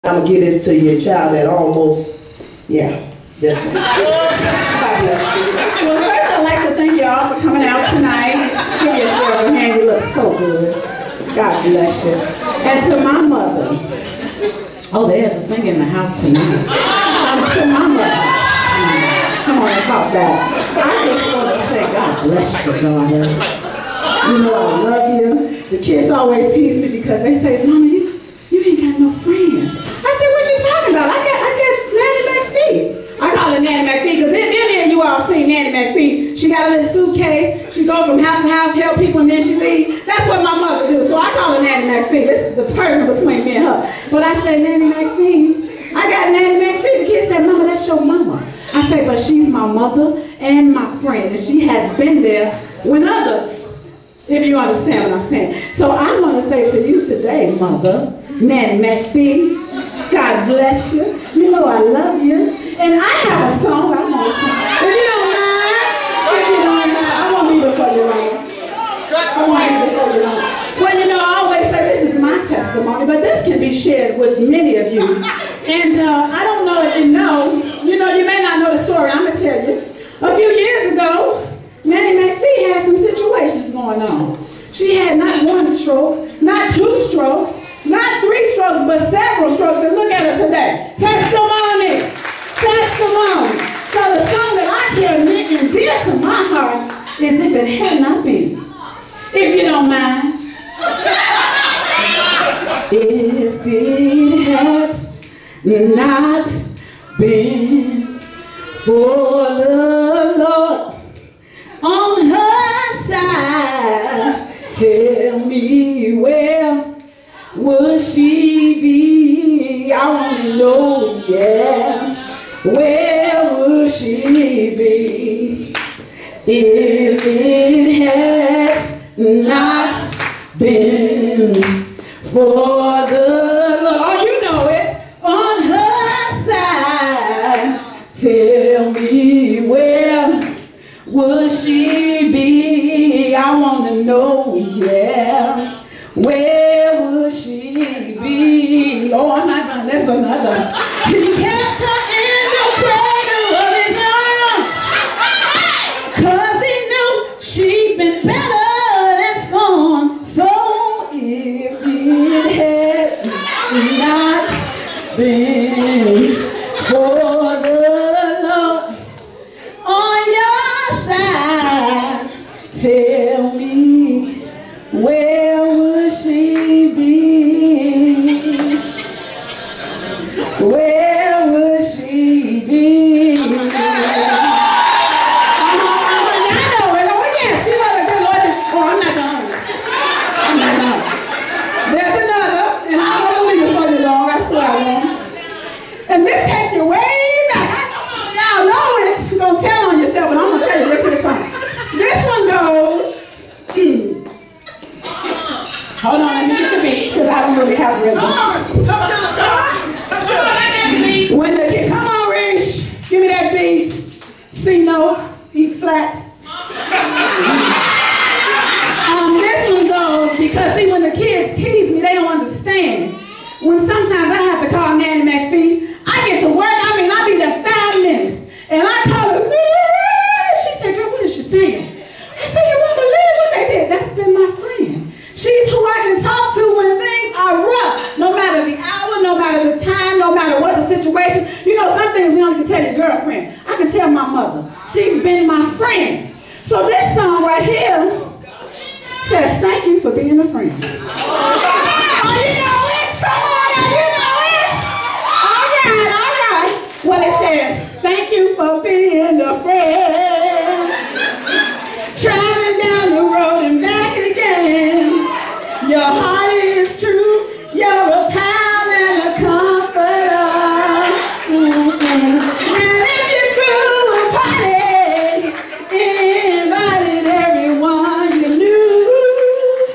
I'm gonna give this to your child that almost, yeah, this one. God bless you. Well, first I'd like to thank y'all for coming out tonight. Give yourself a hand, you look so good. God bless you. And to my mother. Oh, there's a singer in the house tonight. To my mother. Come on, let's talk back. I just want to say, God bless you, daughter. You know I love you. The kids always tease me because they say, Mama, you ain't got no friends. I said, what you talking about? I got Nanny McPhee. I call her Nanny McPhee because any of you all seen Nanny McPhee. She got a little suitcase. She go from house to house, help people, and then she leave. That's what my mother do. So I call her Nanny McPhee. This is the person between me and her. But I say, Nanny McPhee. I got Nanny McPhee. The kids say, Mama, that's your mama. I say, but she's my mother and my friend, and she has been there when others, if you understand what I'm saying. So I want to say to you today, Mother, Nanny McPhee, God bless you. You know I love you. And I have a song I want to sing. If you don't mind, I won't be before you long. I won't be before you long. Well, you know, I always say this is my testimony, but this can be shared with many of you. And I don't know if you know, you may not know the story. I'm going to tell you. A few years ago, Nanny McPhee had some situations going on. She had not one stroke, not two strokes, not three strokes, but several strokes. And look at her today. Testimony. Testimony. So the song that I hear and dear to my heart is If It Had Not Been. If you don't mind. If it had not been for the Lord on her side, tell me where would she be? I want to know, yeah, where would she be if it had not been for the Lord? You know it, on her side, tell me where would she be? I want to know, yeah, where would she be? Oh, I'm not done, that's another. He kept her in the cradle of his arms, 'cause he knew she'd been better than scorn. So if it had not been for the Lord on your side, tell me where would she be? Where would she be? I know it. Oh yes, you know the good Lord. Oh, I'm not done. I'm not done. There's another, and I don't believe it for you long. I swear I won't. And this takes you way back. Y'all know it. You're gonna tell on yourself, but I'm gonna tell you this is fun. This one goes. Hold on, let me get the beats because I don't really have rhythm. When the kid, come on, Rich, give me that beat. C note, E flat. This one goes because see, when the kids tease me, they don't understand. When sometimes I have to call Nanny McPhee, I get to work. I mean, I'll be there 5 minutes, and I call her. She said, "Girl, what is she saying?" I said, "You won't believe what they did." That's been my friend. She's who I can talk to when things are rough. No matter the hour, no matter the time, no matter what the situation. You know, some things we only can tell your girlfriend. I can tell my mother. She's been my friend. So this song right here says, "Thank you for being a friend." Oh, you know it? Come on now, you know it? All right, all right. Well, it says, "Thank you for being a friend. Traveling down the road and back again. Your heart is true. You're a pal and a comforter. And if you threw a party, invited everyone you knew,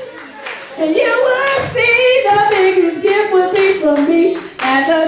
and you would see the biggest gift would be from me and the